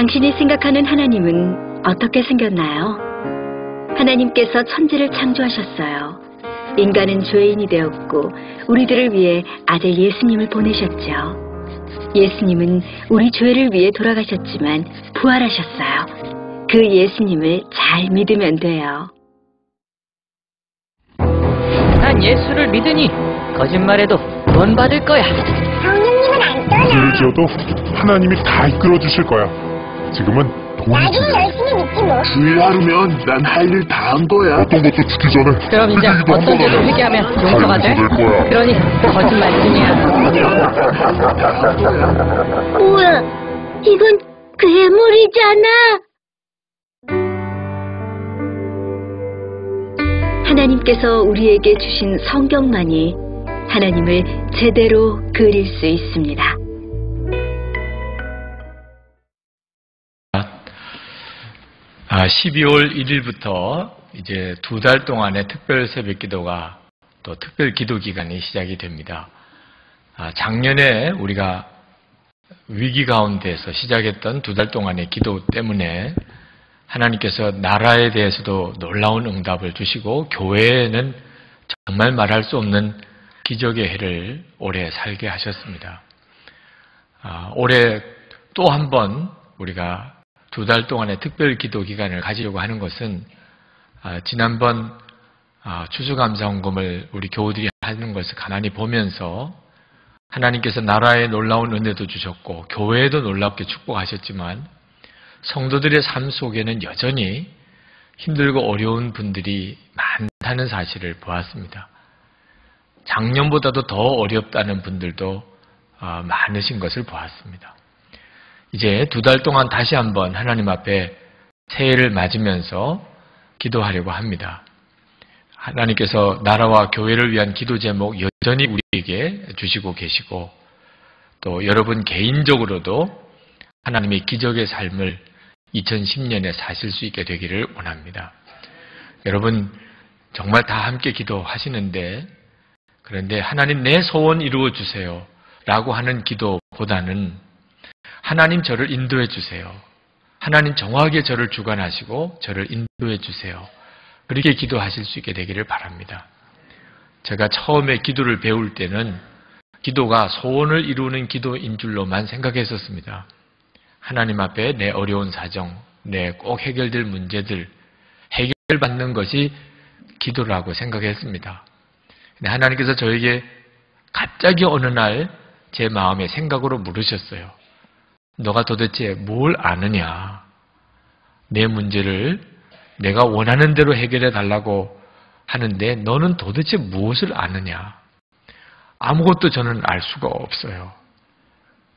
당신이 생각하는 하나님은 어떻게 생겼나요? 하나님께서 천지를 창조하셨어요. 인간은 죄인이 되었고 우리들을 위해 아들 예수님을 보내셨죠. 예수님은 우리 죄를 위해 돌아가셨지만 부활하셨어요. 그 예수님을 잘 믿으면 돼요. 난 예수를 믿으니 거짓말해도 돈 받을 거야. 성령님은 안 떠나. 죄를 지어도 하나님이 다 이끌어 주실 거야. 지금은 돈이 나중에 중요해. 열심히 믿지 뭐. 주일 하루면 난 할 일 다 한 거야. 어떤 것도 죽기 전에 그럼 이제 회개기도 어떤 한번 죄를 하면 회개하면 다 용서가 돼? 용서될 거야. 그러니 거짓말뿐이야. 뭐야? 이건 괴물이잖아. 하나님께서 우리에게 주신 성경만이 하나님을 제대로 그릴 수 있습니다. 아, 12월 1일부터 이제 2달 동안의 특별 새벽 기도가 또 특별 기도 기간이 시작이 됩니다. 작년에 우리가 위기 가운데서 시작했던 2달 동안의 기도 때문에 하나님께서 나라에 대해서도 놀라운 응답을 주시고 교회에는 정말 말할 수 없는 기적의 해를 올해 살게 하셨습니다. 올해 또 한 번 우리가 2달 동안의 특별 기도 기간을 가지려고 하는 것은 지난번 추수감사헌금을 우리 교우들이 하는 것을 가만히 보면서 하나님께서 나라에 놀라운 은혜도 주셨고 교회에도 놀랍게 축복하셨지만 성도들의 삶 속에는 여전히 힘들고 어려운 분들이 많다는 사실을 보았습니다. 작년보다도 더 어렵다는 분들도 많으신 것을 보았습니다. 이제 2달 동안 다시 한번 하나님 앞에 새해를 맞으면서 기도하려고 합니다. 하나님께서 나라와 교회를 위한 기도 제목 여전히 우리에게 주시고 계시고 또 여러분 개인적으로도 하나님의 기적의 삶을 2010년에 사실 수 있게 되기를 원합니다. 여러분 정말 다 함께 기도하시는데 그런데 하나님 내 소원 이루어 주세요 라고 하는 기도보다는 하나님 저를 인도해 주세요. 하나님 정확하게 저를 주관하시고 저를 인도해 주세요. 그렇게 기도하실 수 있게 되기를 바랍니다. 제가 처음에 기도를 배울 때는 기도가 소원을 이루는 기도인 줄로만 생각했었습니다. 하나님 앞에 내 어려운 사정, 내 꼭 해결될 문제들 해결받는 것이 기도라고 생각했습니다. 근데 하나님께서 저에게 갑자기 어느 날 제 마음에 생각으로 물으셨어요. 너가 도대체 뭘 아느냐? 내 문제를 내가 원하는 대로 해결해 달라고 하는데 너는 도대체 무엇을 아느냐? 아무것도 저는 알 수가 없어요.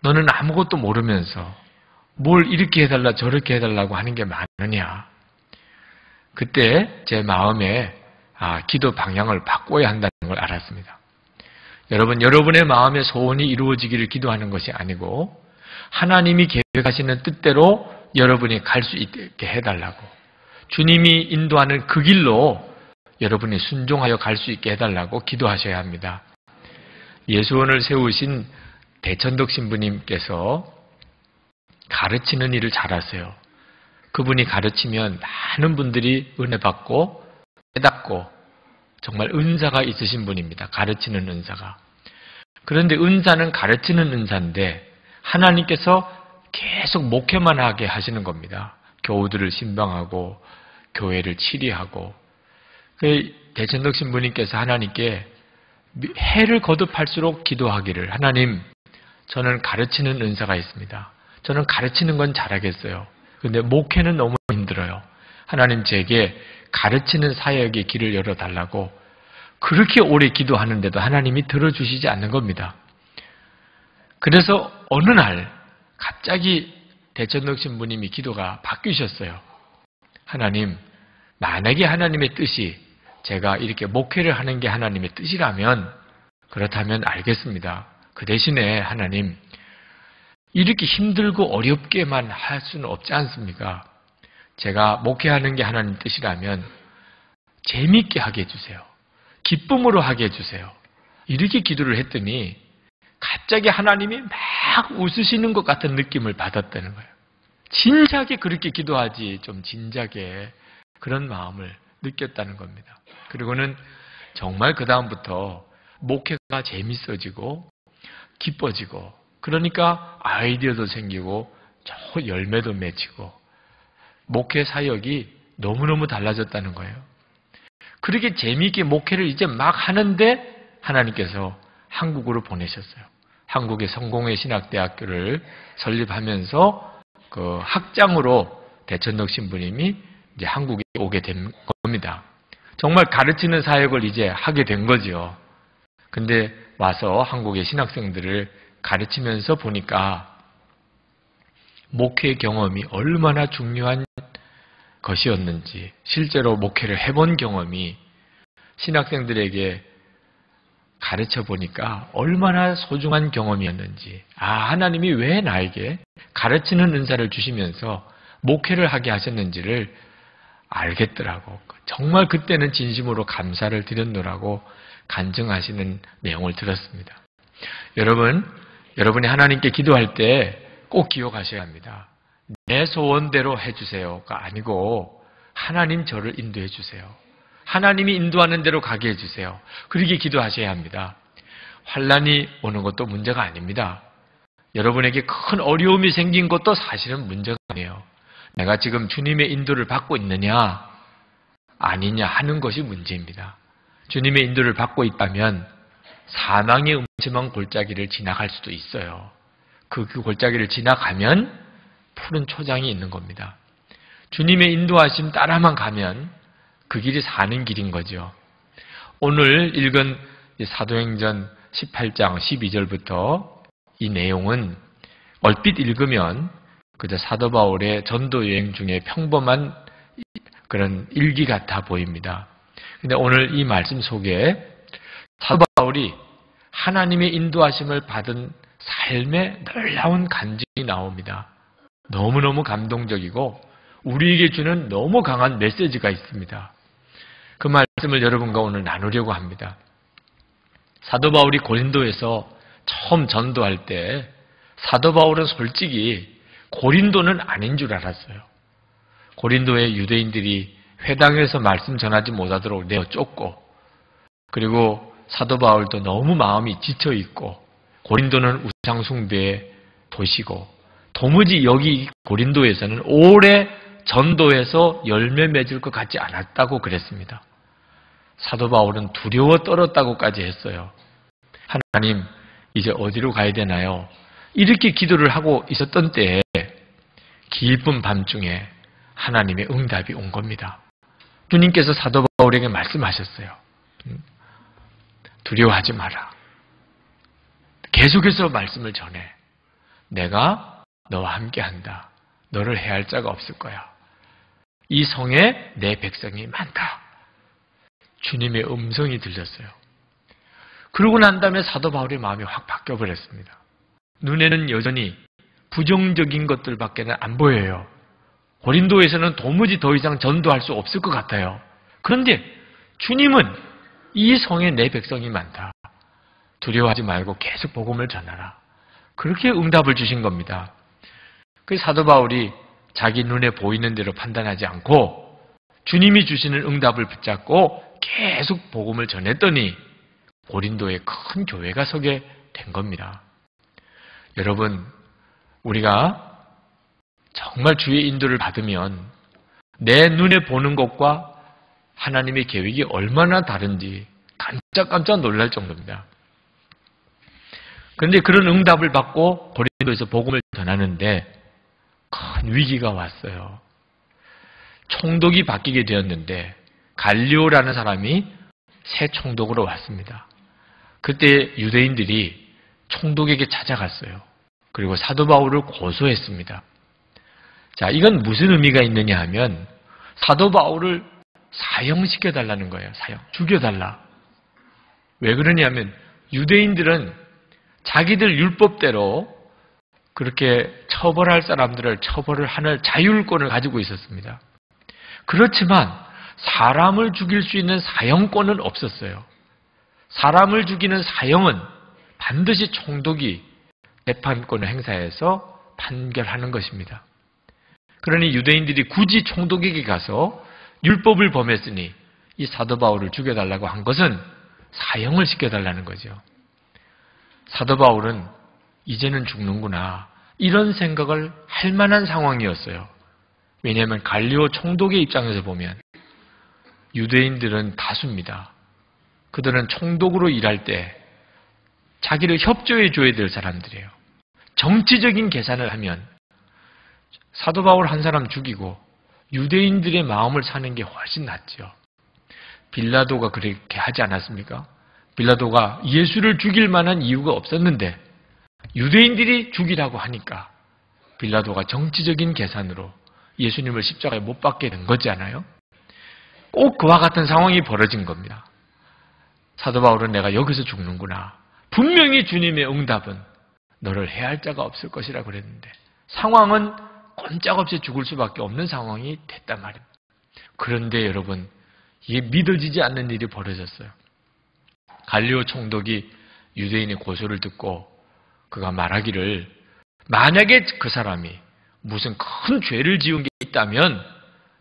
너는 아무것도 모르면서 뭘 이렇게 해달라 저렇게 해달라고 하는 게 많으냐? 그때 제 마음에 기도 방향을 바꿔야 한다는 걸 알았습니다. 여러분, 여러분의 마음의 소원이 이루어지기를 기도하는 것이 아니고 하나님이 계획하시는 뜻대로 여러분이 갈 수 있게 해달라고 주님이 인도하는 그 길로 여러분이 순종하여 갈 수 있게 해달라고 기도하셔야 합니다. 예수원을 세우신 대천덕 신부님께서 가르치는 일을 잘하세요. 그분이 가르치면 많은 분들이 은혜 받고 깨닫고 정말 은사가 있으신 분입니다. 가르치는 은사가. 그런데 은사는 가르치는 은사인데 하나님께서 계속 목회만 하게 하시는 겁니다. 교우들을 신방하고 교회를 치리하고. 대천덕 신부님께서 하나님께 해를 거듭할수록 기도하기를 하나님 저는 가르치는 은사가 있습니다. 저는 가르치는 건 잘하겠어요. 그런데 목회는 너무 힘들어요. 하나님 제게 가르치는 사역의 길을 열어달라고 그렇게 오래 기도하는데도 하나님이 들어주시지 않는 겁니다. 그래서 어느 날 갑자기 대천덕 신부님이 기도가 바뀌셨어요. 하나님, 만약에 하나님의 뜻이 제가 이렇게 목회를 하는 게 하나님의 뜻이라면 그렇다면 알겠습니다. 그 대신에 하나님, 이렇게 힘들고 어렵게만 할 수는 없지 않습니까? 제가 목회하는 게 하나님 뜻이라면 재미있게 하게 해주세요. 기쁨으로 하게 해주세요. 이렇게 기도를 했더니 갑자기 하나님이 막 웃으시는 것 같은 느낌을 받았다는 거예요. 진작에 그렇게 기도하지, 좀 진작에 그런 마음을 느꼈다는 겁니다. 그리고는 정말 그 다음부터 목회가 재밌어지고 기뻐지고, 그러니까 아이디어도 생기고 좋은 열매도 맺히고 목회 사역이 너무너무 달라졌다는 거예요. 그렇게 재미있게 목회를 이제 막 하는데 하나님께서 한국으로 보내셨어요. 한국의 성공회 신학대학교를 설립하면서 그 학장으로 대천덕 신부님이 이제 한국에 오게 된 겁니다. 정말 가르치는 사역을 이제 하게 된 거죠. 근데 와서 한국의 신학생들을 가르치면서 보니까 목회 경험이 얼마나 중요한 것이었는지, 실제로 목회를 해본 경험이 신학생들에게 가르쳐 보니까 얼마나 소중한 경험이었는지, 하나님이 왜 나에게 가르치는 은사를 주시면서 목회를 하게 하셨는지를 알겠더라고. 정말 그때는 진심으로 감사를 드렸노라고 간증하시는 내용을 들었습니다. 여러분이 하나님께 기도할 때 꼭 기억하셔야 합니다. 내 소원대로 해주세요가 아니고 하나님 저를 인도해 주세요. 하나님이 인도하는 대로 가게 해주세요. 그렇게 기도하셔야 합니다. 환난이 오는 것도 문제가 아닙니다. 여러분에게 큰 어려움이 생긴 것도 사실은 문제가 아니에요. 내가 지금 주님의 인도를 받고 있느냐 아니냐 하는 것이 문제입니다. 주님의 인도를 받고 있다면 사망의 음침한 골짜기를 지나갈 수도 있어요. 그 골짜기를 지나가면 푸른 초장이 있는 겁니다. 주님의 인도하심 따라만 가면 그 길이 사는 길인 거죠. 오늘 읽은 사도행전 18장 12절부터 이 내용은 얼핏 읽으면 그저 사도 바울의 전도 여행 중에 평범한 그런 일기 같아 보입니다. 근데 오늘 이 말씀 속에 사도 바울이 하나님의 인도하심을 받은 삶의 놀라운 간증이 나옵니다. 너무너무 감동적이고 우리에게 주는 너무 강한 메시지가 있습니다. 그 말씀을 여러분과 오늘 나누려고 합니다. 사도 바울이 고린도에서 처음 전도할 때 사도 바울은 솔직히 고린도는 아닌 줄 알았어요. 고린도의 유대인들이 회당에서 말씀 전하지 못하도록 내어 쫓고, 그리고 사도 바울도 너무 마음이 지쳐있고, 고린도는 우상숭배의 도시고, 도무지 여기 고린도에서는 오래 전도해서 열매 맺을 것 같지 않았다고 그랬습니다. 사도 바울은 두려워 떨었다고까지 했어요. 하나님, 이제 어디로 가야 되나요? 이렇게 기도를 하고 있었던 때에 깊은 밤중에 하나님의 응답이 온 겁니다. 주님께서 사도 바울에게 말씀하셨어요. 두려워하지 마라. 계속해서 말씀을 전해. 내가 너와 함께한다. 너를 해할 자가 없을 거야. 이 성에 내 백성이 많다. 주님의 음성이 들렸어요. 그러고 난 다음에 사도 바울의 마음이 확 바뀌어버렸습니다. 눈에는 여전히 부정적인 것들밖에는 안 보여요. 고린도에서는 도무지 더 이상 전도할 수 없을 것 같아요. 그런데 주님은 이 성에 내 백성이 많다. 두려워하지 말고 계속 복음을 전하라. 그렇게 응답을 주신 겁니다. 그 사도 바울이 자기 눈에 보이는 대로 판단하지 않고 주님이 주시는 응답을 붙잡고 계속 복음을 전했더니 고린도에 큰 교회가 서게 된 겁니다. 여러분, 우리가 정말 주의 인도를 받으면 내 눈에 보는 것과 하나님의 계획이 얼마나 다른지 깜짝깜짝 놀랄 정도입니다. 그런데 그런 응답을 받고 고린도에서 복음을 전하는데 큰 위기가 왔어요. 총독이 바뀌게 되었는데 갈리오라는 사람이 새 총독으로 왔습니다. 그때 유대인들이 총독에게 찾아갔어요. 그리고 사도 바울을 고소했습니다. 자, 이건 무슨 의미가 있느냐 하면 사도 바울을 사형시켜달라는 거예요. 사형. 죽여달라. 왜 그러냐면 유대인들은 자기들 율법대로 그렇게 처벌할 사람들을 처벌을 하는 자율권을 가지고 있었습니다. 그렇지만 사람을 죽일 수 있는 사형권은 없었어요. 사람을 죽이는 사형은 반드시 총독이 재판권을 행사해서 판결하는 것입니다. 그러니 유대인들이 굳이 총독에게 가서 율법을 범했으니 이 사도 바울을 죽여달라고 한 것은 사형을 시켜달라는 거죠. 사도 바울은 이제는 죽는구나 이런 생각을 할 만한 상황이었어요. 왜냐하면 갈리오 총독의 입장에서 보면 유대인들은 다수입니다. 그들은 총독으로 일할 때 자기를 협조해 줘야 될 사람들이에요. 정치적인 계산을 하면 사도 바울 한 사람 죽이고 유대인들의 마음을 사는 게 훨씬 낫죠. 빌라도가 그렇게 하지 않았습니까? 빌라도가 예수를 죽일 만한 이유가 없었는데 유대인들이 죽이라고 하니까 빌라도가 정치적인 계산으로 예수님을 십자가에 못 박게 된 거잖아요. 꼭 그와 같은 상황이 벌어진 겁니다. 사도 바울은 내가 여기서 죽는구나. 분명히 주님의 응답은 너를 해할 자가 없을 것이라 그랬는데 상황은 꼼짝없이 죽을 수밖에 없는 상황이 됐단 말입니다. 그런데 여러분, 이게 믿어지지 않는 일이 벌어졌어요. 갈리오 총독이 유대인의 고소를 듣고 그가 말하기를 만약에 그 사람이 무슨 큰 죄를 지은 게 있다면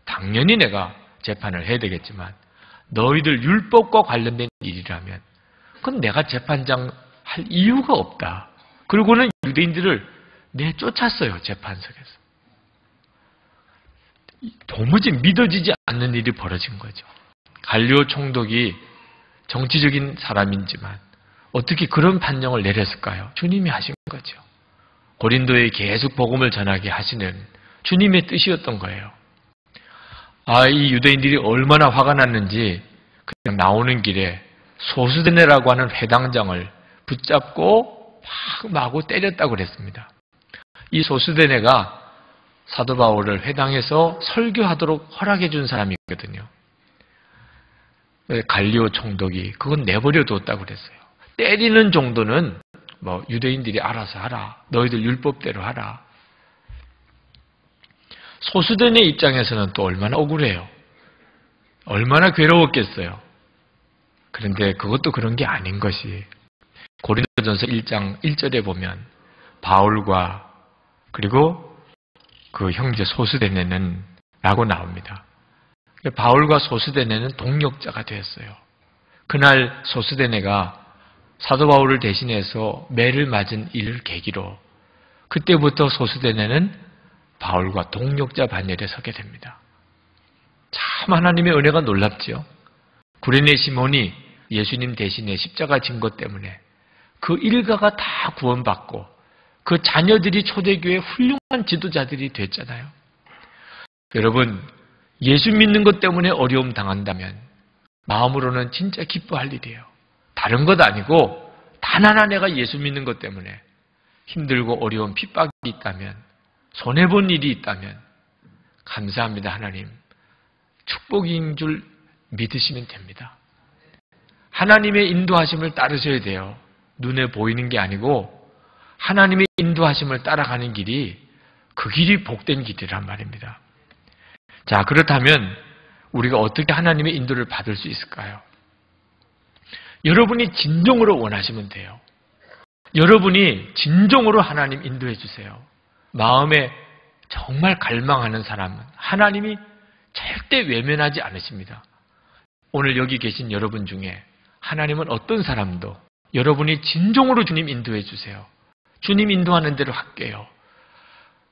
당연히 내가 재판을 해야 되겠지만 너희들 율법과 관련된 일이라면 그건 내가 재판장 할 이유가 없다. 그리고는 유대인들을 내쫓았어요. 재판석에서. 도무지 믿어지지 않는 일이 벌어진 거죠. 갈리오 총독이 정치적인 사람이지만 어떻게 그런 판정을 내렸을까요? 주님이 하신 거죠. 고린도에 계속 복음을 전하게 하시는 주님의 뜻이었던 거예요. 이 유대인들이 얼마나 화가 났는지 그냥 나오는 길에 소수데네라고 하는 회당장을 붙잡고 마구 때렸다고 그랬습니다. 이 소수데네가 사도 바울을 회당에서 설교하도록 허락해 준 사람이거든요. 갈리오 총독이 그건 내버려 뒀다고 그랬어요. 때리는 정도는 뭐 유대인들이 알아서 하라. 너희들 율법대로 하라. 소수데네 입장에서는 또 얼마나 억울해요. 얼마나 괴로웠겠어요. 그런데 그것도 그런 게 아닌 것이 고린도전서 1장 1절에 보면 바울과 그리고 그 형제 소수데네는 라고 나옵니다. 바울과 소수데네는 동역자가 되었어요. 그날 소수데네가 사도 바울을 대신해서 매를 맞은 일을 계기로 그때부터 소수데네는 바울과 동역자 반열에 서게 됩니다. 참 하나님의 은혜가 놀랍죠. 구레네 시몬이 예수님 대신에 십자가 진 것 때문에 그 일가가 다 구원받고 그 자녀들이 초대교회 훌륭한 지도자들이 됐잖아요. 여러분, 예수 믿는 것 때문에 어려움 당한다면 마음으로는 진짜 기뻐할 일이에요. 다른 것 아니고 단 하나 내가 예수 믿는 것 때문에 힘들고 어려운 핍박이 있다면 손해본 일이 있다면 감사합니다 하나님. 축복인 줄 믿으시면 됩니다. 하나님의 인도하심을 따르셔야 돼요. 눈에 보이는 게 아니고 하나님의 인도하심을 따라가는 길이 그 길이 복된 길이란 말입니다. 자, 그렇다면 우리가 어떻게 하나님의 인도를 받을 수 있을까요? 여러분이 진정으로 원하시면 돼요. 여러분이 진정으로 하나님 인도해 주세요. 마음에 정말 갈망하는 사람은 하나님이 절대 외면하지 않으십니다. 오늘 여기 계신 여러분 중에 하나님은 어떤 사람도 여러분이 진정으로 주님 인도해 주세요. 주님 인도하는 대로 할게요.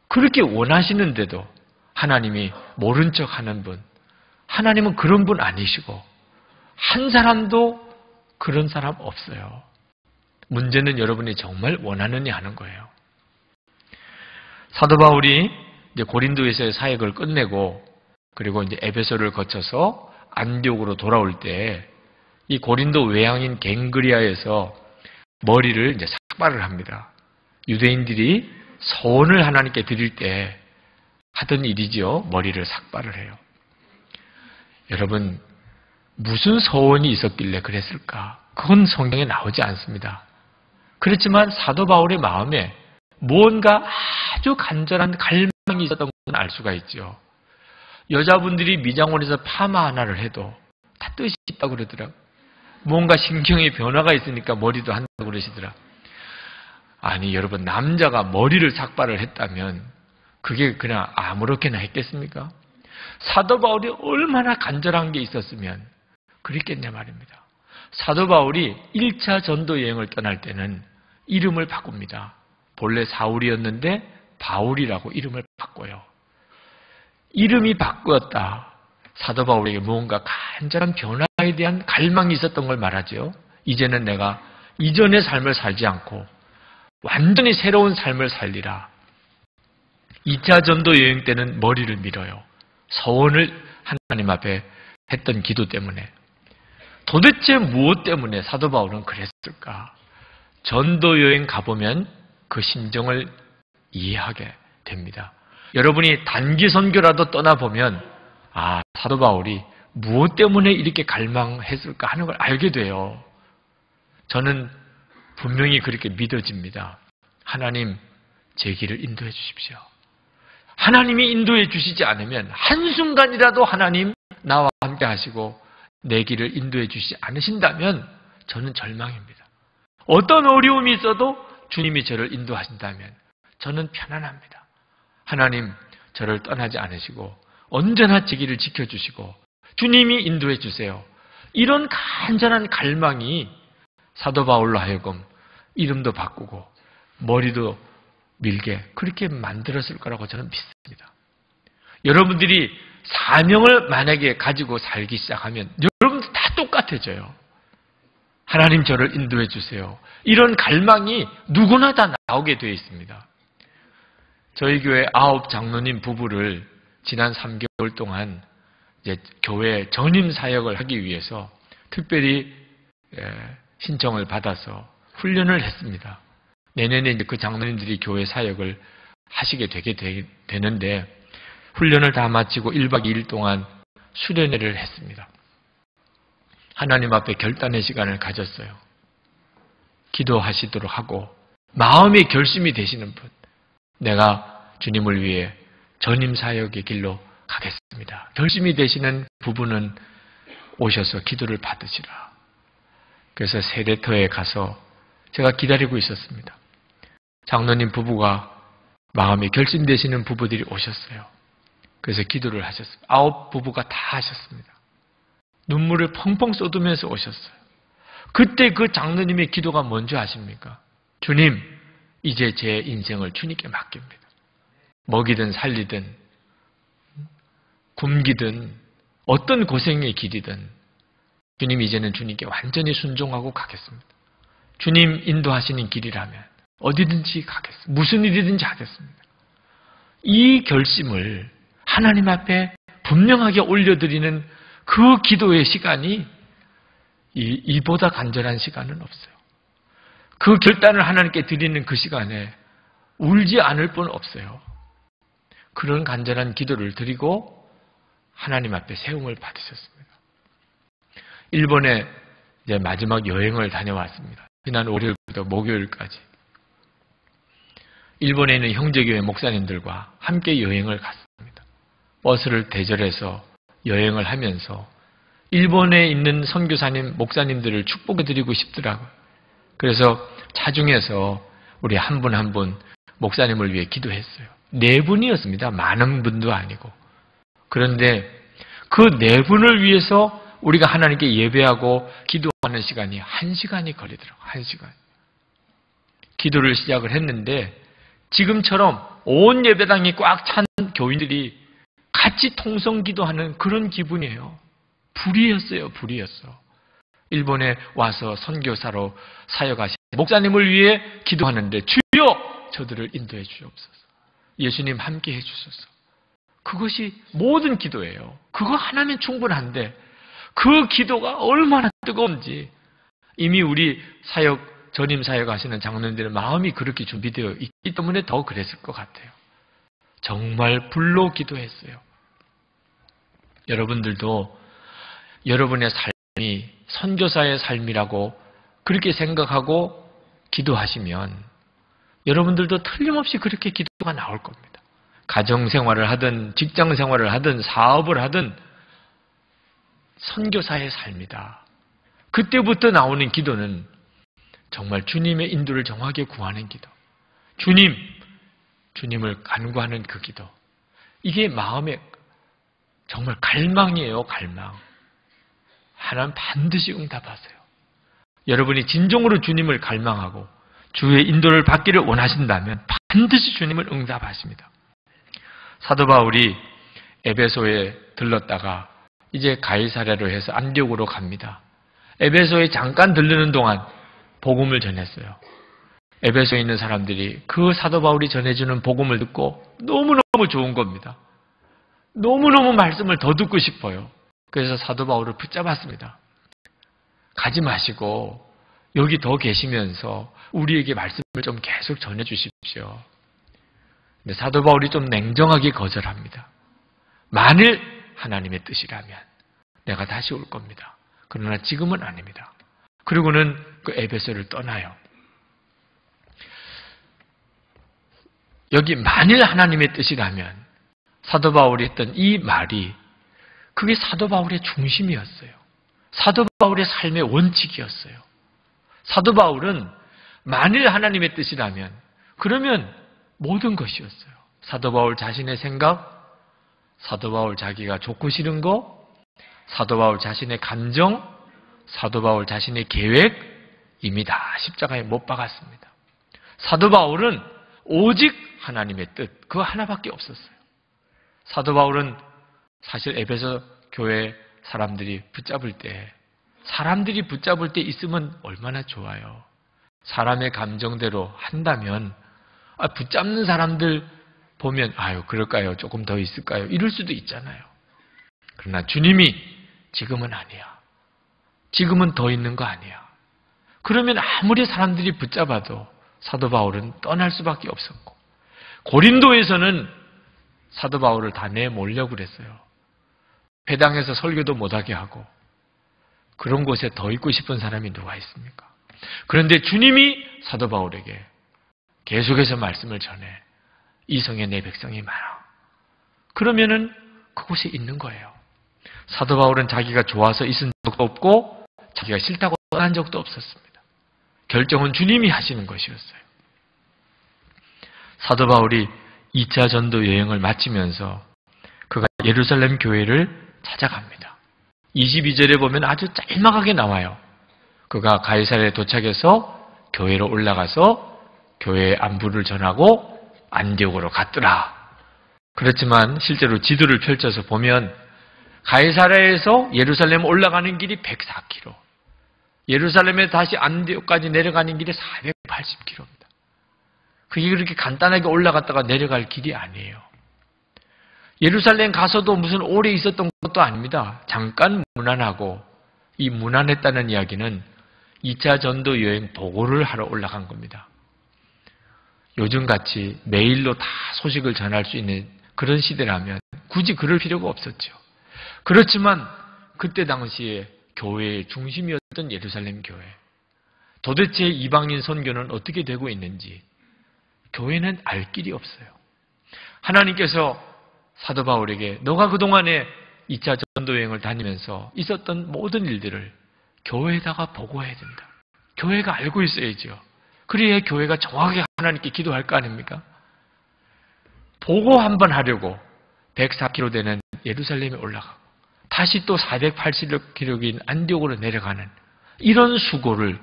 그렇게 원하시는데도 하나님이 모른 척 하는 분, 하나님은 그런 분 아니시고 한 사람도 그런 사람 없어요. 문제는 여러분이 정말 원하느냐 하는 거예요. 사도 바울이 이제 고린도에서의 사역을 끝내고 그리고 이제 에베소를 거쳐서 안디옥으로 돌아올 때 이 고린도 외향인 갱그리아에서 머리를 이제 삭발을 합니다. 유대인들이 서원을 하나님께 드릴 때 하던 일이죠. 머리를 삭발을 해요. 여러분, 무슨 서원이 있었길래 그랬을까? 그건 성경에 나오지 않습니다. 그렇지만 사도 바울의 마음에 무언가 아주 간절한 갈망이 있었던 건 알 수가 있죠. 여자분들이 미장원에서 파마 하나를 해도 다 뜻이 있다고 그러더라고요. 뭔가 신경의 변화가 있으니까 머리도 한다고 그러시더라. 아니 여러분, 남자가 머리를 삭발을 했다면 그게 그냥 아무렇게나 했겠습니까? 사도 바울이 얼마나 간절한 게 있었으면 그랬겠냐 말입니다. 사도 바울이 1차 전도 여행을 떠날 때는 이름을 바꿉니다. 본래 사울이었는데 바울이라고 이름을 바꿔요. 이름이 바꾸었다. 사도 바울에게 무언가 간절한 변화에 대한 갈망이 있었던 걸 말하죠. 이제는 내가 이전의 삶을 살지 않고 완전히 새로운 삶을 살리라. 2차 전도 여행 때는 머리를 밀어요. 서원을 하나님 앞에 했던 기도 때문에. 도대체 무엇 때문에 사도 바울은 그랬을까? 전도 여행 가보면 그 심정을 이해하게 됩니다. 여러분이 단기 선교라도 떠나보면 사도 바울이 무엇 때문에 이렇게 갈망했을까 하는 걸 알게 돼요. 저는 분명히 그렇게 믿어집니다. 하나님, 제 길을 인도해 주십시오. 하나님이 인도해 주시지 않으면 한순간이라도 하나님 나와 함께 하시고 내 길을 인도해 주시지 않으신다면 저는 절망입니다. 어떤 어려움이 있어도 주님이 저를 인도하신다면 저는 편안합니다. 하나님, 저를 떠나지 않으시고 언제나 제 길을 지켜주시고 주님이 인도해 주세요. 이런 간절한 갈망이 사도 바울로 하여금 이름도 바꾸고 머리도 밀게 그렇게 만들었을 거라고 저는 믿습니다. 여러분들이 사명을 만약에 가지고 살기 시작하면 여러분들 다 똑같아져요. 하나님, 저를 인도해 주세요. 이런 갈망이 누구나 다 나오게 되어 있습니다. 저희 교회 9 장로님 부부를 지난 3개월 동안 이제 교회 전임 사역을 하기 위해서 특별히 신청을 받아서 훈련을 했습니다. 내년에 이제 그 장로님들이 교회 사역을 하시게 되는데 훈련을 다 마치고 1박 2일 동안 수련회를 했습니다. 하나님 앞에 결단의 시간을 가졌어요. 기도하시도록 하고 마음의 결심이 되시는 분, 내가 주님을 위해 전임 사역의 길로 가겠습니다. 결심이 되시는 부부는 오셔서 기도를 받으시라. 그래서 세례터에 가서 제가 기다리고 있었습니다. 장로님 부부가 마음이 결심되시는 부부들이 오셨어요. 그래서 기도를 하셨습니다. 9 부부가 다 하셨습니다. 눈물을 펑펑 쏟으면서 오셨어요. 그때 그 장로님의 기도가 뭔지 아십니까? 주님, 이제 제 인생을 주님께 맡깁니다. 먹이든 살리든 굶기든 어떤 고생의 길이든 주님, 이제는 주님께 완전히 순종하고 가겠습니다. 주님 인도하시는 길이라면 어디든지 가겠습니다. 무슨 일이든지 하겠습니다. 이 결심을 하나님 앞에 분명하게 올려드리는 그 기도의 시간이 이보다 간절한 시간은 없어요. 그 결단을 하나님께 드리는 그 시간에 울지 않을 뿐 없어요. 그런 간절한 기도를 드리고 하나님 앞에 세움을 받으셨습니다. 일본에 이제 마지막 여행을 다녀왔습니다. 지난 월요일부터 목요일까지. 일본에 있는 형제교회 목사님들과 함께 여행을 갔습니다. 버스를 대절해서 여행을 하면서 일본에 있는 선교사님, 목사님들을 축복해드리고 싶더라고요. 그래서 차중에서 우리 한 분 한 분 목사님을 위해 기도했어요. 4분이었습니다. 많은 분도 아니고. 그런데 그 4분을 위해서 우리가 하나님께 예배하고 기도하는 시간이 1시간이 걸리더라고요. 1시간. 기도를 시작을 했는데 지금처럼 온 예배당이 꽉 찬 교인들이 같이 통성 기도하는 그런 기분이에요. 불이었어요. 불이었어. 일본에 와서 선교사로 사역하신 목사님을 위해 기도하는데 주여 저들을 인도해 주옵소서. 예수님 함께 해 주소서. 그것이 모든 기도예요. 그거 하나면 충분한데 그 기도가 얼마나 뜨거운지 이미 우리 사역, 전임 사역하시는 장로님들의 마음이 그렇게 준비되어 있기 때문에 더 그랬을 것 같아요. 정말 불로 기도했어요. 여러분들도 여러분의 삶이 선교사의 삶이라고 그렇게 생각하고 기도하시면 여러분들도 틀림없이 그렇게 기도가 나올 겁니다. 가정생활을 하든 직장생활을 하든 사업을 하든 선교사의 삶이다. 그때부터 나오는 기도는 정말 주님의 인도를 정확하게 구하는 기도. 주님, 주님을 간구하는 그 기도. 이게 마음의 정말 갈망이에요, 갈망. 하나님 반드시 응답하세요. 여러분이 진정으로 주님을 갈망하고 주의 인도를 받기를 원하신다면 반드시 주님을 응답하십니다. 사도 바울이 에베소에 들렀다가 이제 가이사랴로 해서 안디옥으로 갑니다. 에베소에 잠깐 들르는 동안 복음을 전했어요. 에베소에 있는 사람들이 그 사도 바울이 전해주는 복음을 듣고 너무너무 좋은 겁니다. 너무너무 말씀을 더 듣고 싶어요. 그래서 사도 바울을 붙잡았습니다. 가지 마시고 여기 더 계시면서 우리에게 말씀을 좀 계속 전해주십시오. 근데 사도 바울이 좀 냉정하게 거절합니다. 만일 하나님의 뜻이라면 내가 다시 올 겁니다. 그러나 지금은 아닙니다. 그리고는 그 에베소를 떠나요. 여기 만일 하나님의 뜻이라면 사도 바울이 했던 이 말이 그게 사도 바울의 중심이었어요. 사도 바울의 삶의 원칙이었어요. 사도 바울은 만일 하나님의 뜻이라면 그러면 모든 것이었어요. 사도 바울 자신의 생각, 사도 바울 자기가 좋고 싫은 거, 사도 바울 자신의 감정, 사도 바울 자신의 계획 이미 다 십자가에 못 박았습니다. 사도 바울은 오직 하나님의 뜻, 그거 하나밖에 없었어요. 사도 바울은 사실 에베소 교회 사람들이 붙잡을 때 있으면 얼마나 좋아요. 사람의 감정대로 한다면 붙잡는 사람들 보면 아유 그럴까요? 조금 더 있을까요? 이럴 수도 있잖아요. 그러나 주님이 지금은 아니야. 지금은 더 있는 거 아니야. 그러면 아무리 사람들이 붙잡아도 사도 바울은 떠날 수밖에 없었고 고린도에서는 사도 바울을 다 내몰려고 그랬어요. 회당에서 설교도 못하게 하고 그런 곳에 더 있고 싶은 사람이 누가 있습니까? 그런데 주님이 사도 바울에게 계속해서 말씀을 전해 이 성에 내 백성이 많아. 그러면은 그곳에 있는 거예요. 사도 바울은 자기가 좋아서 있은 적도 없고 자기가 싫다고 떠난 적도 없었습니다. 결정은 주님이 하시는 것이었어요. 사도 바울이 2차 전도 여행을 마치면서 그가 예루살렘 교회를 찾아갑니다. 22절에 보면 아주 짤막하게 나와요. 그가 가이사랴에 도착해서 교회로 올라가서 교회의 안부를 전하고 안디옥으로 갔더라. 그렇지만 실제로 지도를 펼쳐서 보면 가이사랴에서 예루살렘 올라가는 길이 104km, 예루살렘에 다시 안디옥까지 내려가는 길이 480km입니다. 그게 그렇게 간단하게 올라갔다가 내려갈 길이 아니에요. 예루살렘 가서도 무슨 오래 있었던 것도 아닙니다. 잠깐 문안하고 이 문안했다는 이야기는 2차 전도 여행 보고를 하러 올라간 겁니다. 요즘같이 메일로 다 소식을 전할 수 있는 그런 시대라면 굳이 그럴 필요가 없었죠. 그렇지만 그때 당시에 교회의 중심이었던 예루살렘 교회. 도대체 이방인 선교는 어떻게 되고 있는지 교회는 알 길이 없어요. 하나님께서 사도 바울에게 너가 그동안에 2차 전도여행을 다니면서 있었던 모든 일들을 교회에다가 보고해야 된다. 교회가 알고 있어야죠. 그래야 교회가 정확하게 하나님께 기도할 거 아닙니까? 보고 한번 하려고 104km 되는 예루살렘에 올라가고 다시 또 480km인 안디옥으로 내려가는 이런 수고를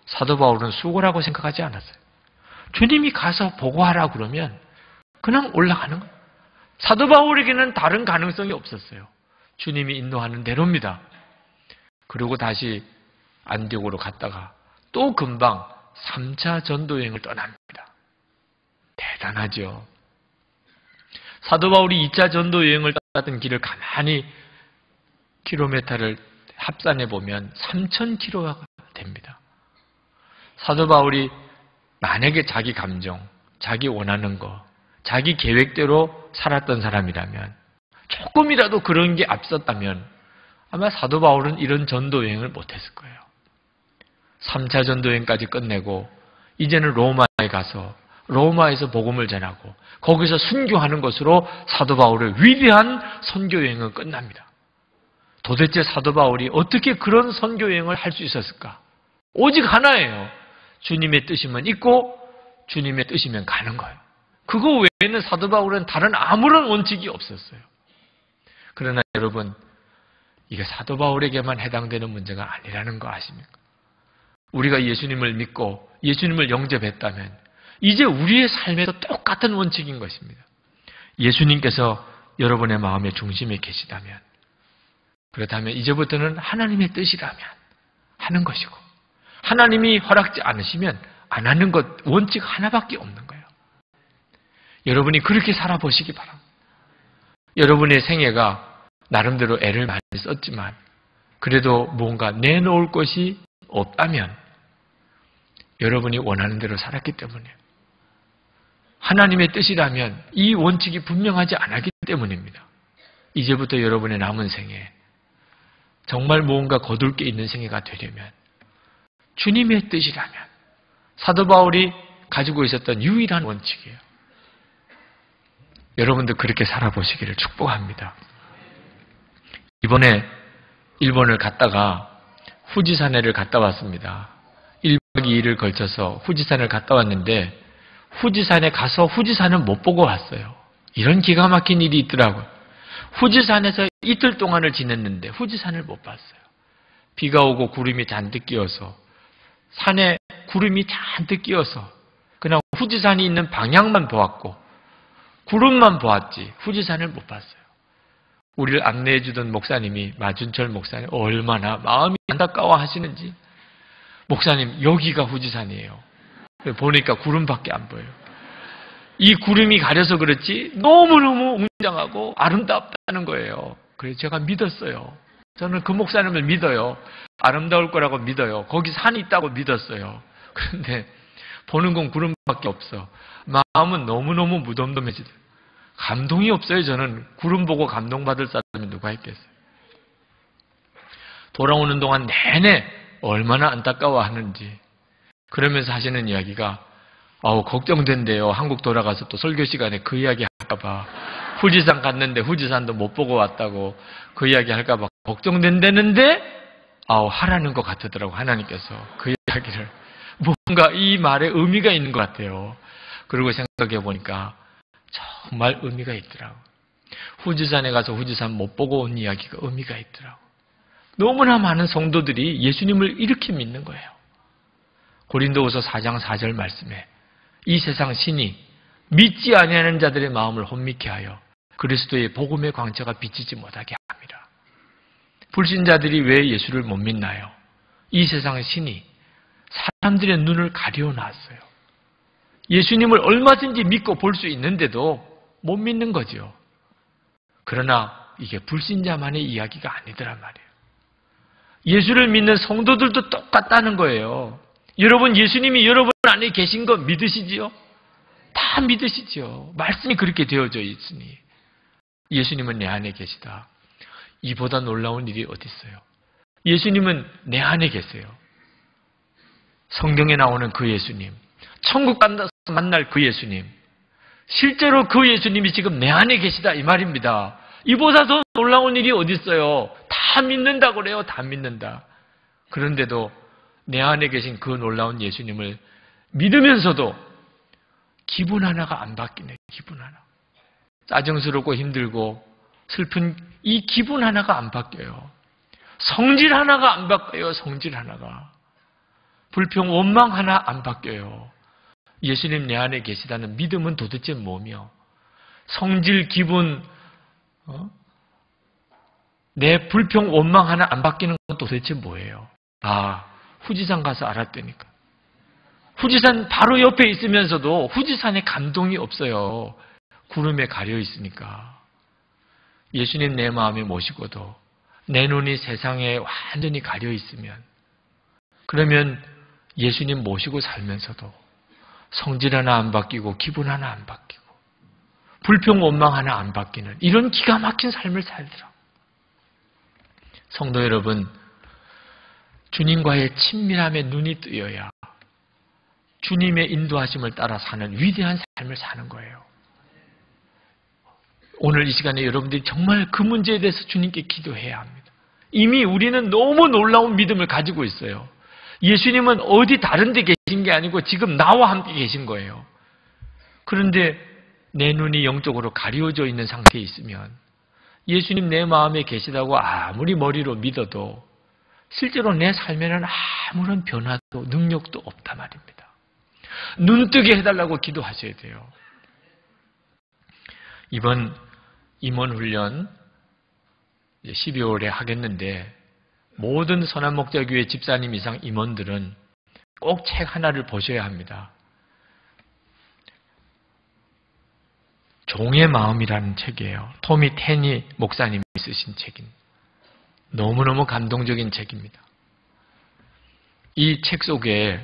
사도 바울은 수고라고 생각하지 않았어요. 주님이 가서 보고하라 그러면 그냥 올라가는 거예요. 사도 바울에게는 다른 가능성이 없었어요. 주님이 인도하는 대로입니다. 그리고 다시 안디옥으로 갔다가 또 금방 3차 전도여행을 떠납니다. 대단하죠. 사도 바울이 2차 전도여행을 떠났던 길을 가만히 킬로미터를 합산해 보면 3,000km가 됩니다. 사도 바울이 만약에 자기 감정, 자기 원하는 거, 자기 계획대로 살았던 사람이라면 조금이라도 그런 게 앞섰다면 아마 사도 바울은 이런 전도여행을 못했을 거예요. 3차 전도여행까지 끝내고 이제는 로마에 가서 로마에서 복음을 전하고 거기서 순교하는 것으로 사도 바울의 위대한 선교여행은 끝납니다. 도대체 사도 바울이 어떻게 그런 선교여행을 할 수 있었을까? 오직 하나예요. 주님의 뜻이면 있고 주님의 뜻이면 가는 거예요. 그거 외에는 사도 바울은 다른 아무런 원칙이 없었어요. 그러나 여러분, 이게 사도 바울에게만 해당되는 문제가 아니라는 거 아십니까? 우리가 예수님을 믿고 예수님을 영접했다면 이제 우리의 삶에도 똑같은 원칙인 것입니다. 예수님께서 여러분의 마음의 중심에 계시다면, 그렇다면 이제부터는 하나님의 뜻이라면 하는 것이고, 하나님이 허락지 않으시면 안 하는 것, 원칙 하나밖에 없는 거예요. 여러분이 그렇게 살아보시기 바랍니다. 여러분의 생애가 나름대로 애를 많이 썼지만 그래도 뭔가 내놓을 것이 없다면 여러분이 원하는 대로 살았기 때문이에요. 하나님의 뜻이라면 이 원칙이 분명하지 않았기 때문입니다. 이제부터 여러분의 남은 생에 정말 무언가 거둘 게 있는 생애가 되려면 주님의 뜻이라면 사도 바울이 가지고 있었던 유일한 원칙이에요. 여러분도 그렇게 살아보시기를 축복합니다. 이번에 일본을 갔다가 후지산에를 갔다 왔습니다. 1박 2일을 걸쳐서 후지산을 갔다 왔는데 후지산에 가서 후지산은 못 보고 왔어요. 이런 기가 막힌 일이 있더라고요. 후지산에서 이틀 동안을 지냈는데 후지산을 못 봤어요. 비가 오고 구름이 잔뜩 끼어서, 산에 구름이 잔뜩 끼어서 그냥 후지산이 있는 방향만 보았고 구름만 보았지 후지산을 못 봤어요. 우리를 안내해 주던 목사님이, 마준철 목사님, 얼마나 마음이 안타까워 하시는지. 목사님, 여기가 후지산이에요. 보니까 구름밖에 안 보여요. 이 구름이 가려서 그렇지 너무너무 웅장하고 아름답다는 거예요. 그래서 제가 믿었어요. 저는 그 목사님을 믿어요. 아름다울 거라고 믿어요. 거기 산이 있다고 믿었어요. 그런데 보는 건 구름밖에 없어. 마음은 너무너무 무덤덤해지더라고요. 감동이 없어요. 저는 구름 보고 감동받을 사람이 누가 있겠어요. 돌아오는 동안 내내 얼마나 안타까워하는지. 그러면서 하시는 이야기가, 걱정된대요. 한국 돌아가서 또 설교 시간에 그 이야기 할까봐. 후지산 갔는데 후지산도 못 보고 왔다고 그 이야기 할까봐 걱정된다는데 하라는 것 같더라고, 하나님께서. 그 이야기를. 뭔가 이 말에 의미가 있는 것 같아요. 그리고 생각해 보니까 정말 의미가 있더라고. 후지산에 가서 후지산 못 보고 온 이야기가 의미가 있더라고. 너무나 많은 성도들이 예수님을 이렇게 믿는 거예요. 고린도후서 4장 4절 말씀에 이 세상 신이 믿지 아니하는 자들의 마음을 혼미케 하여 그리스도의 복음의 광채가 비치지 못하게 합니다. 불신자들이 왜 예수를 못 믿나요? 이 세상 신이 사람들의 눈을 가려놨어요. 예수님을 얼마든지 믿고 볼 수 있는데도 못 믿는 거죠. 그러나 이게 불신자만의 이야기가 아니더란 말이에요. 예수를 믿는 성도들도 똑같다는 거예요. 여러분, 예수님이 여러분 안에 계신 거 믿으시지요? 다 믿으시죠. 말씀이 그렇게 되어져 있으니. 예수님은 내 안에 계시다. 이보다 놀라운 일이 어디 있어요? 예수님은 내 안에 계세요. 성경에 나오는 그 예수님, 천국 가서 만날 그 예수님, 실제로 그 예수님이 지금 내 안에 계시다 이 말입니다. 이보다 더 놀라운 일이 어디 있어요? 다 믿는다고 그래요. 다 믿는다. 그런데도 내 안에 계신 그 놀라운 예수님을 믿으면서도 기분 하나가 안 바뀌네. 기분 하나. 짜증스럽고 힘들고 슬픈 이 기분 하나가 안 바뀌어요. 성질 하나가 안 바뀌어요. 성질 하나가. 불평, 원망 하나 안 바뀌어요. 예수님 내 안에 계시다는 믿음은 도대체 뭐며, 성질, 기분, 내 불평, 원망 하나 안 바뀌는 건 도대체 뭐예요? 후지산 가서 알았다니까. 후지산 바로 옆에 있으면서도 후지산에 감동이 없어요. 구름에 가려 있으니까. 예수님 내 마음에 모시고도 내 눈이 세상에 완전히 가려 있으면, 그러면 예수님 모시고 살면서도 성질 하나 안 바뀌고 기분 하나 안 바뀌고 불평 원망 하나 안 바뀌는 이런 기가 막힌 삶을 살더라고요. 성도 여러분, 주님과의 친밀함에 눈이 뜨여야 주님의 인도하심을 따라 사는 위대한 삶을 사는 거예요. 오늘 이 시간에 여러분들이 정말 그 문제에 대해서 주님께 기도해야 합니다. 이미 우리는 너무 놀라운 믿음을 가지고 있어요. 예수님은 어디 다른 데 계신 게 아니고 지금 나와 함께 계신 거예요. 그런데 내 눈이 영적으로 가려져 있는 상태에 있으면 예수님 내 마음에 계시다고 아무리 머리로 믿어도 실제로 내 삶에는 아무런 변화도 능력도 없단 말입니다. 눈뜨게 해달라고 기도하셔야 돼요. 이번 임원훈련 12월에 하겠는데 모든 선한목자교회 집사님 이상 임원들은 꼭 책 하나를 보셔야 합니다. 종의 마음이라는 책이에요. 토미 테니 목사님이 쓰신 책인 너무너무 감동적인 책입니다. 이 책 속에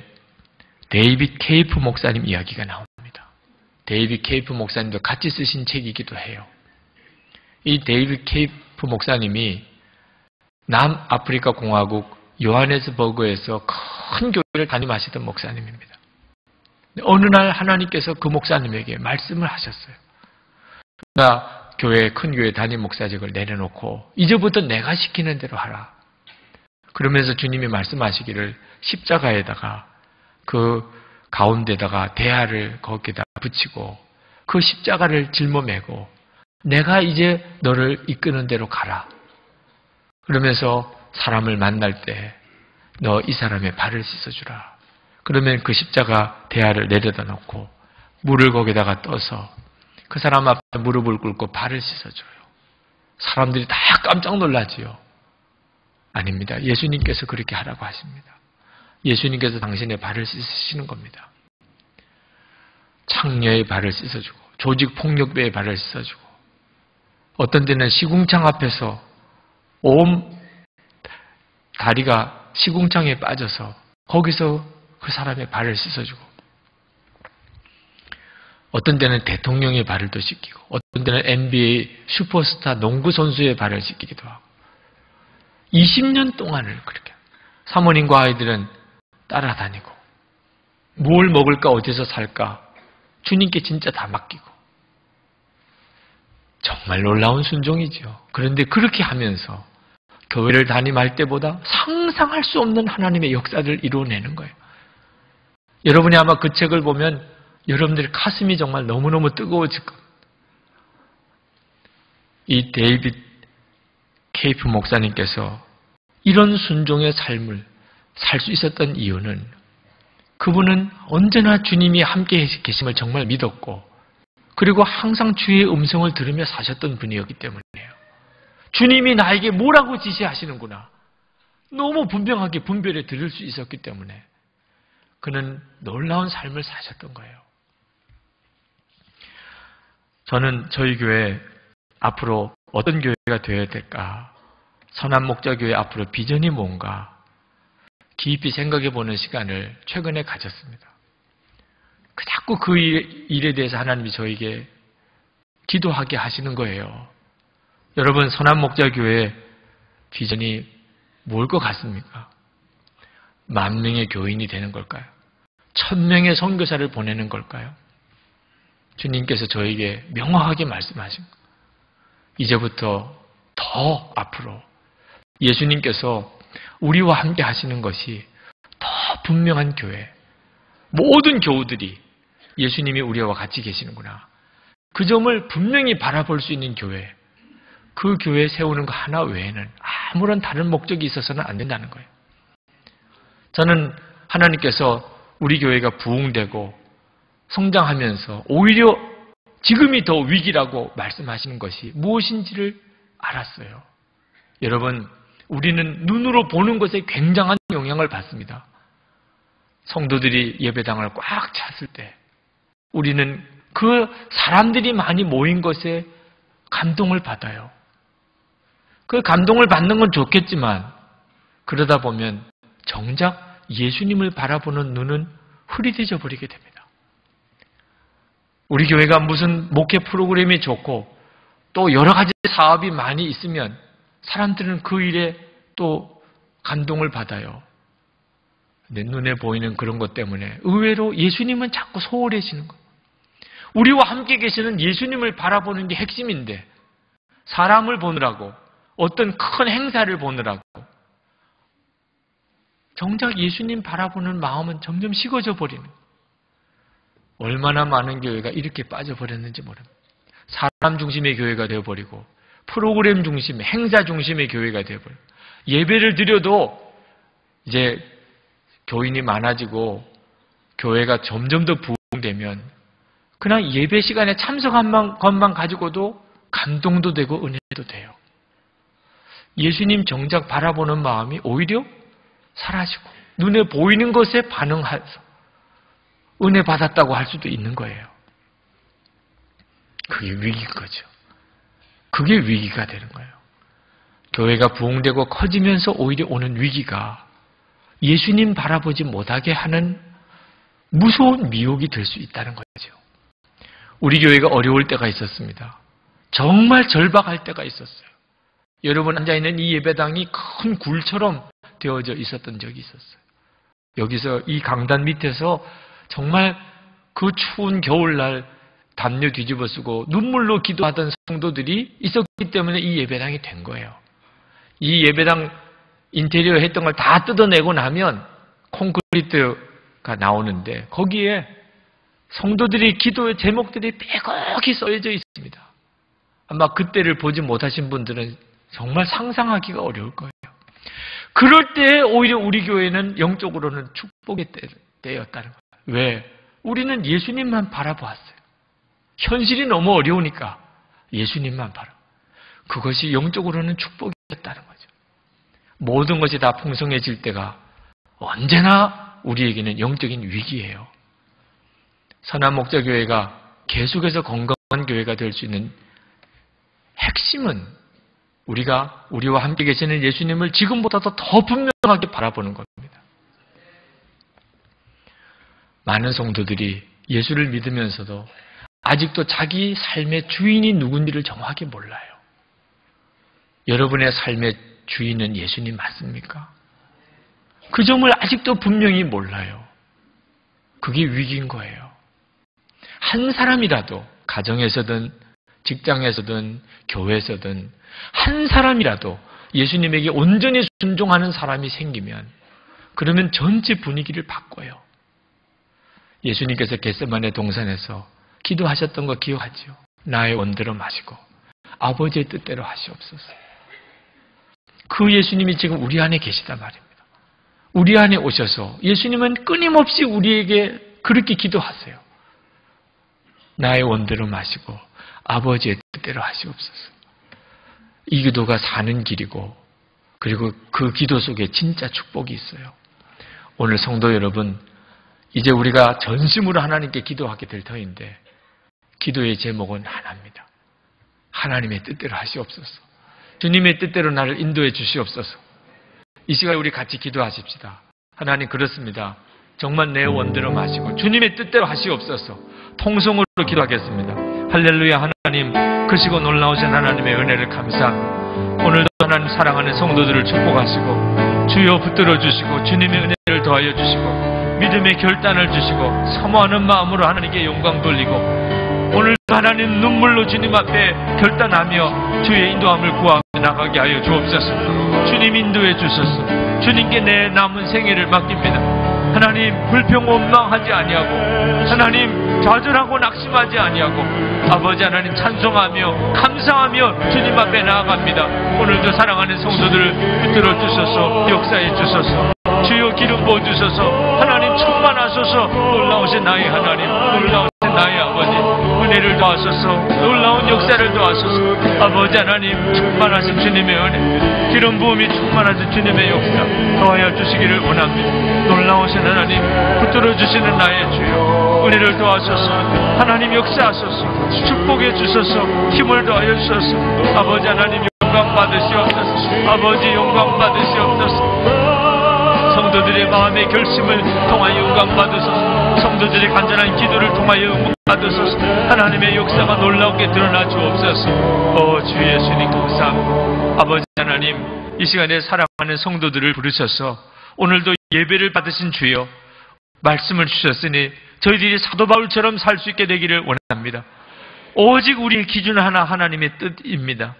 데이빗 케이프 목사님 이야기가 나옵니다. 데이빗 케이프 목사님도 같이 쓰신 책이기도 해요. 이 데이빗 케이프 목사님이 남아프리카 공화국 요하네스버그에서 큰 교회를 담임하시던 목사님입니다. 어느 날 하나님께서 그 목사님에게 말씀을 하셨어요. 나 큰 교회 담임 목사직을 내려놓고 이제부터 내가 시키는 대로 하라. 그러면서 주님이 말씀하시기를 십자가에다가 그 가운데다가 대야를 거기다 붙이고 그 십자가를 짊어매고 내가 이제 너를 이끄는 대로 가라. 그러면서 사람을 만날 때 너 이 사람의 발을 씻어주라. 그러면 그 십자가 대야를 내려다 놓고 물을 거기다가 떠서 그 사람 앞에 무릎을 꿇고 발을 씻어줘요. 사람들이 다 깜짝 놀라지요. 아닙니다. 예수님께서 그렇게 하라고 하십니다. 예수님께서 당신의 발을 씻으시는 겁니다. 창녀의 발을 씻어주고 조직폭력배의 발을 씻어주고 어떤 때는 시궁창 앞에서 온 다리가 시궁창에 빠져서 거기서 그 사람의 발을 씻어주고 어떤 때는 대통령의 발을 또 씻기고 어떤 때는 NBA 슈퍼스타 농구 선수의 발을 씻기기도 하고 20년 동안을 그렇게 사모님과 아이들은 따라다니고 뭘 먹을까 어디서 살까 주님께 진짜 다 맡기고 정말 놀라운 순종이죠. 그런데 그렇게 하면서 교회를 담임할 때보다 상상할 수 없는 하나님의 역사를 이루어내는 거예요. 여러분이 아마 그 책을 보면 여러분들의 가슴이 정말 너무너무 뜨거워질 겁니다. 이 데이빗 케이프 목사님께서 이런 순종의 삶을 살 수 있었던 이유는 그분은 언제나 주님이 함께 계심을 정말 믿었고 그리고 항상 주의 음성을 들으며 사셨던 분이었기 때문이에요. 주님이 나에게 뭐라고 지시하시는구나. 너무 분명하게 분별해 들을 수 있었기 때문에 그는 놀라운 삶을 사셨던 거예요. 저는 저희 교회 앞으로 어떤 교회가 되어야 될까? 선한목자교회 앞으로 비전이 뭔가? 깊이 생각해 보는 시간을 최근에 가졌습니다. 자꾸 그 일에 대해서 하나님이 저에게 기도하게 하시는 거예요. 여러분, 선한목자교회 비전이 뭘 것 같습니까? 10,000명의 교인이 되는 걸까요? 1,000명의 선교사를 보내는 걸까요? 주님께서 저에게 명확하게 말씀하신 거예요. 이제부터 더 앞으로 예수님께서 우리와 함께 하시는 것이 더 분명한 교회, 모든 교우들이 예수님이 우리와 같이 계시는구나. 그 점을 분명히 바라볼 수 있는 교회, 그 교회 세우는 거 하나 외에는 아무런 다른 목적이 있어서는 안 된다는 거예요. 저는 하나님께서 우리 교회가 부흥되고 성장하면서 오히려 지금이 더 위기라고 말씀하시는 것이 무엇인지를 알았어요. 여러분, 우리는 눈으로 보는 것에 굉장한 영향을 받습니다. 성도들이 예배당을 꽉 찼을 때 우리는 그 사람들이 많이 모인 것에 감동을 받아요. 그 감동을 받는 건 좋겠지만 그러다 보면 정작 예수님을 바라보는 눈은 흐릿해져 버리게 됩니다. 우리 교회가 무슨 목회 프로그램이 좋고 또 여러 가지 사업이 많이 있으면 사람들은 그 일에 또 감동을 받아요. 내 눈에 보이는 그런 것 때문에 의외로 예수님은 자꾸 소홀해지는 거예요. 우리와 함께 계시는 예수님을 바라보는 게 핵심인데 사람을 보느라고 어떤 큰 행사를 보느라고 정작 예수님 바라보는 마음은 점점 식어져 버리는 거예요. 얼마나 많은 교회가 이렇게 빠져버렸는지 모릅니다. 사람 중심의 교회가 되어버리고 프로그램 중심, 행사 중심의 교회가 되어버리고 예배를 드려도 이제 교인이 많아지고 교회가 점점 더 부흥되면 그냥 예배 시간에 참석한 것만 가지고도 감동도 되고 은혜도 돼요. 예수님 정작 바라보는 마음이 오히려 사라지고 눈에 보이는 것에 반응해서 은혜 받았다고 할 수도 있는 거예요. 그게 위기인 거죠. 그게 위기가 되는 거예요. 교회가 부흥되고 커지면서 오히려 오는 위기가 예수님 바라보지 못하게 하는 무서운 미혹이 될 수 있다는 거죠. 우리 교회가 어려울 때가 있었습니다. 정말 절박할 때가 있었어요. 여러분 앉아있는 이 예배당이 큰 굴처럼 되어져 있었던 적이 있었어요. 여기서 이 강단 밑에서 정말 그 추운 겨울날 담요 뒤집어 쓰고 눈물로 기도하던 성도들이 있었기 때문에 이 예배당이 된 거예요. 이 예배당 인테리어 했던 걸 다 뜯어내고 나면 콘크리트가 나오는데 거기에 성도들이 기도의 제목들이 빼곡히 써져 있습니다. 아마 그때를 보지 못하신 분들은 정말 상상하기가 어려울 거예요. 그럴 때 오히려 우리 교회는 영적으로는 축복의 때였다는 거예요. 왜? 우리는 예수님만 바라보았어요. 현실이 너무 어려우니까 예수님만 바라. 그것이 영적으로는 축복이었다는 거죠. 모든 것이 다 풍성해질 때가 언제나 우리에게는 영적인 위기예요. 선한 목자교회가 계속해서 건강한 교회가 될 수 있는 핵심은 우리와 함께 계시는 예수님을 지금보다도 더 분명하게 바라보는 겁니다. 많은 성도들이 예수를 믿으면서도 아직도 자기 삶의 주인이 누군지를 정확히 몰라요. 여러분의 삶의 주인은 예수님 맞습니까? 그 점을 아직도 분명히 몰라요. 그게 위기인 거예요. 한 사람이라도 가정에서든 직장에서든 교회에서든 한 사람이라도 예수님에게 온전히 순종하는 사람이 생기면 그러면 전체 분위기를 바꿔요. 예수님께서 겟세마네 동산에서 기도하셨던 거 기억하죠? 나의 원대로 마시고 아버지의 뜻대로 하시옵소서. 그 예수님이 지금 우리 안에 계시단 말입니다. 우리 안에 오셔서 예수님은 끊임없이 우리에게 그렇게 기도하세요. 나의 원대로 마시고 아버지의 뜻대로 하시옵소서. 이 기도가 사는 길이고 그리고 그 기도 속에 진짜 축복이 있어요. 오늘 성도 여러분, 이제 우리가 전심으로 하나님께 기도하게 될 터인데 기도의 제목은 하나입니다. 하나님의 뜻대로 하시옵소서. 주님의 뜻대로 나를 인도해 주시옵소서. 이 시간에 우리 같이 기도하십시다. 하나님 그렇습니다. 정말 내 원대로 마시고 주님의 뜻대로 하시옵소서. 통성으로 기도하겠습니다. 할렐루야. 하나님 크시고 놀라우신 하나님의 은혜를 감사합니다. 오늘도 하나님 사랑하는 성도들을 축복하시고 주여 붙들어 주시고 주님의 은혜를 더하여 주시고 믿음의 결단을 주시고 사모하는 마음으로 하나님께 영광 돌리고 오늘도 하나님 눈물로 주님 앞에 결단하며 주의 인도함을 구하며 나가게 하여 주옵소서. 주님 인도해 주소서. 주님께 내 남은 생애를 맡깁니다. 하나님 불평 원망하지 아니하고 하나님 좌절하고 낙심하지 아니하고 아버지 하나님 찬송하며 감사하며 주님 앞에 나아갑니다. 오늘도 사랑하는 성도들을 붙들어 주소서. 역사해 주소서. 주여 기름 부어 주소서. 하나님 충만하소서. 놀라우신 나의 하나님, 놀라우신 나의 아버지, 은혜를 더하소서. 놀라운 역사를 더하소서. 아버지 하나님 충만하신 주님의 은혜, 기름 부음이 충만하신 주님의 역사 더하여 주시기를 원합니다. 놀라우신 하나님 붙들어 주시는 나의 주여 은혜를 더하소서. 하나님 역사하소서. 축복해 주소서. 힘을 더하여 주소서. 아버지 하나님 영광 받으시옵소서. 아버지 영광 받으시옵소서. 성도들의 마음의 결심을 통하여 영광 받으소서. 성도들의 간절한 기도를 통하여 영광 받으소서. 하나님의 역사가 놀랍게 드러나 주옵소서. 주 예수님 감사합니다. 아버지 하나님 이 시간에 사랑하는 성도들을 부르셔서 오늘도 예배를 받으신 주여 말씀을 주셨으니 저희들이 사도 바울처럼 살 수 있게 되기를 원합니다. 오직 우리의 기준 하나 하나님의 뜻입니다.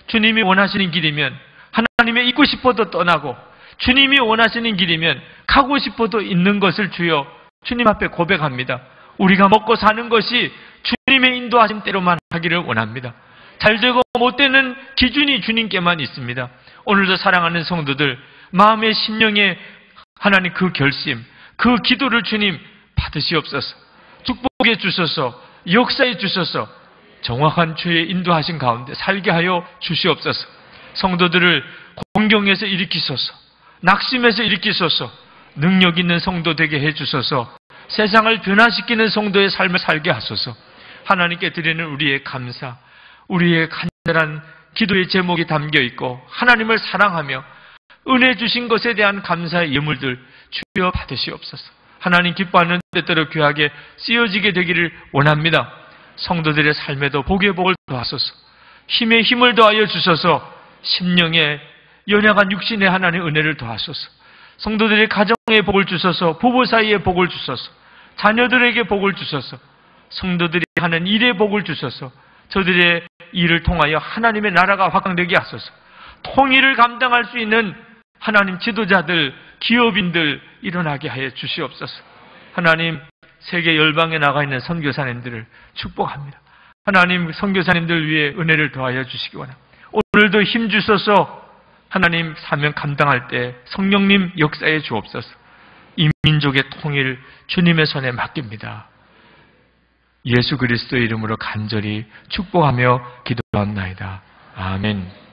주님이 원하시는 길이면 하나님의 있고 싶어도 떠나고 주님이 원하시는 길이면 가고 싶어도 있는 것을 주여 주님 앞에 고백합니다. 우리가 먹고 사는 것이 주님의 인도하신 대로만 하기를 원합니다. 잘되고 못되는 기준이 주님께만 있습니다. 오늘도 사랑하는 성도들, 마음의 심령에 하나님 그 결심, 그 기도를 주님 받으시옵소서. 축복해 주셔서, 역사해 주셔서, 정확한 주의 인도하신 가운데 살게 하여 주시옵소서. 성도들을 공경에서 일으키소서, 낙심에서 일으키소서, 능력 있는 성도 되게 해주소서, 세상을 변화시키는 성도의 삶을 살게 하소서. 하나님께 드리는 우리의 감사, 우리의 간절한 기도의 제목이 담겨 있고 하나님을 사랑하며 은혜 주신 것에 대한 감사의 예물들 주여 받으시옵소서. 하나님 기뻐하는 때때로 귀하게 쓰여지게 되기를 원합니다. 성도들의 삶에도 복의 복을 더하소서. 힘에 힘을 더하여 주셔서 심령에 연약한 육신의 하나님의 은혜를 더하소서. 성도들의 가정에 복을 주셔서, 부부 사이에 복을 주셔서, 자녀들에게 복을 주셔서, 성도들이 하는 일에 복을 주셔서 저들의 일을 통하여 하나님의 나라가 확장되게 하소서. 통일을 감당할 수 있는 하나님 지도자들, 기업인들 일어나게 하여 주시옵소서. 하나님 세계 열방에 나가 있는 선교사님들을 축복합니다. 하나님 선교사님들 위해 은혜를 더하여 주시기 원합니다. 오늘도 힘 주셔서 하나님 사명 감당할 때 성령님 역사에 주옵소서. 이 민족의 통일 주님의 손에 맡깁니다. 예수 그리스도의 이름으로 간절히 축복하며 기도합나이다. 아멘.